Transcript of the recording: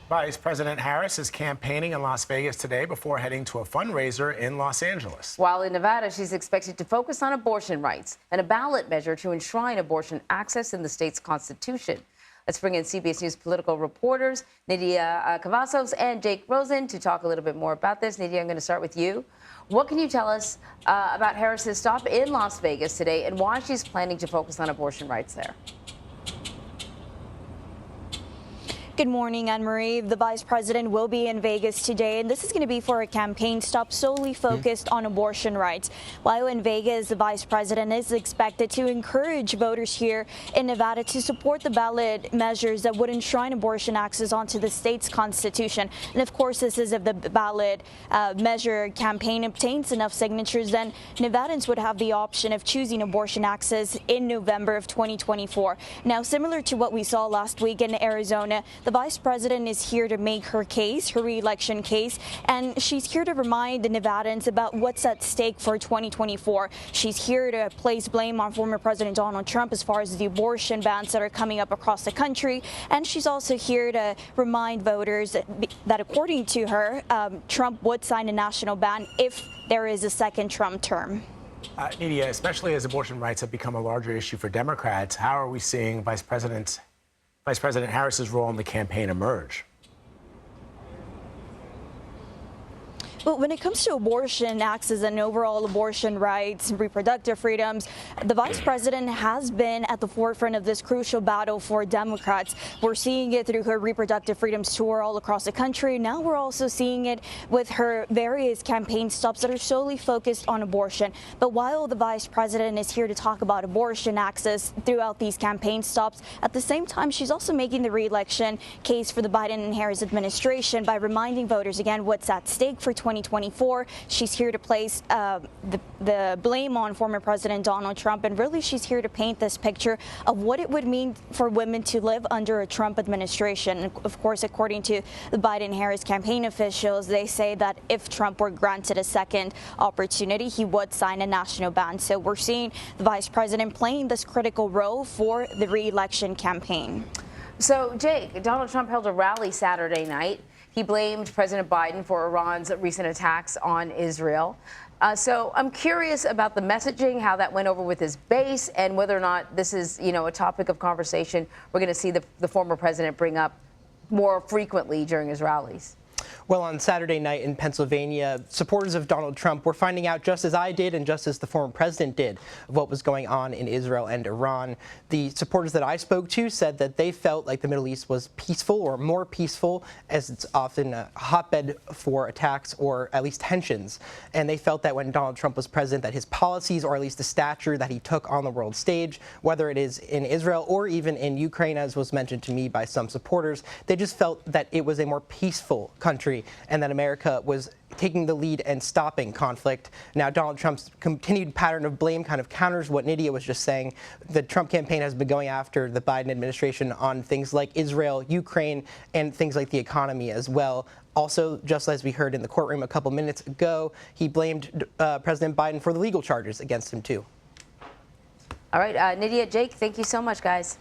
Vice President Harris is campaigning in Las Vegas today before heading to a fundraiser in Los Angeles. While in Nevada, she's expected to focus on abortion rights and a ballot measure to enshrine abortion access in the state's constitution. Let's bring in CBS News political reporters Nidia Cavazos and Jake Rosen to talk a little bit more about this. Nidia, I'm going to start with you. What can you tell us about Harris's stop in Las Vegas today and why she's planning to focus on abortion rights there? Good morning, Anne-Marie. The vice president will be in Vegas today, and this is going to be for a campaign stop solely focused on abortion rights. While in Vegas, the vice president is expected to encourage voters here in Nevada to support the ballot measures that would enshrine abortion access onto the state's constitution. And of course, this is if the ballot measure campaign obtains enough signatures, then Nevadans would have the option of choosing abortion access in November of 2024. Now, similar to what we saw last week in Arizona, the vice president is here to make her case, her re-election case, and she's here to remind the Nevadans about what's at stake for 2024. She's here to place blame on former President Donald Trump as far as the abortion bans that are coming up across the country, and she's also here to remind voters that according to her, Trump would sign a national ban if there is a second Trump term. Nidia, especially as abortion rights have become a larger issue for Democrats, how are we seeing Vice President Harris's role in the campaign emerge? Well, when it comes to abortion access and overall abortion rights and reproductive freedoms, the vice president has been at the forefront of this crucial battle for Democrats. We're seeing it through her reproductive freedoms tour all across the country. Now we're also seeing it with her various campaign stops that are solely focused on abortion. But while the vice president is here to talk about abortion access throughout these campaign stops, at the same time, she's also making the re-election case for the Biden and Harris administration by reminding voters again what's at stake for 2024. She's here to place the blame on former President Donald Trump, and really she's here to paint this picture of what it would mean for women to live under a Trump administration. And of course, according to the Biden-Harris campaign officials, they say that if Trump were granted a second opportunity, he would sign a national ban. So we're seeing the vice president playing this critical role for the re-election campaign. So, Jake, Donald Trump held a rally Saturday night. He blamed President Biden for Iran's recent attacks on Israel. So I'm curious about the messaging, how that went over with his base, and whether or not this is, a topic of conversation we're going to see the former president bring up more frequently during his rallies. Well, on Saturday night in Pennsylvania, supporters of Donald Trump were finding out, just as I did and just as the former president did, of what was going on in Israel and Iran. The supporters that I spoke to said that they felt like the Middle East was peaceful or more peaceful, as it's often a hotbed for attacks or at least tensions. And they felt that when Donald Trump was president, that his policies, or at least the stature that he took on the world stage, whether it is in Israel or even in Ukraine, as was mentioned to me by some supporters, they just felt that it was a more peaceful country and that America was taking the lead and stopping conflict. Now, Donald Trump's continued pattern of blame kind of counters what Nidia was just saying. The Trump campaign has been going after the Biden administration on things like Israel, Ukraine, and things like the economy as well. Also, just as we heard in the courtroom a couple minutes ago, he blamed President Biden for the legal charges against him, too. All right, Nidia, Jake, thank you so much, guys.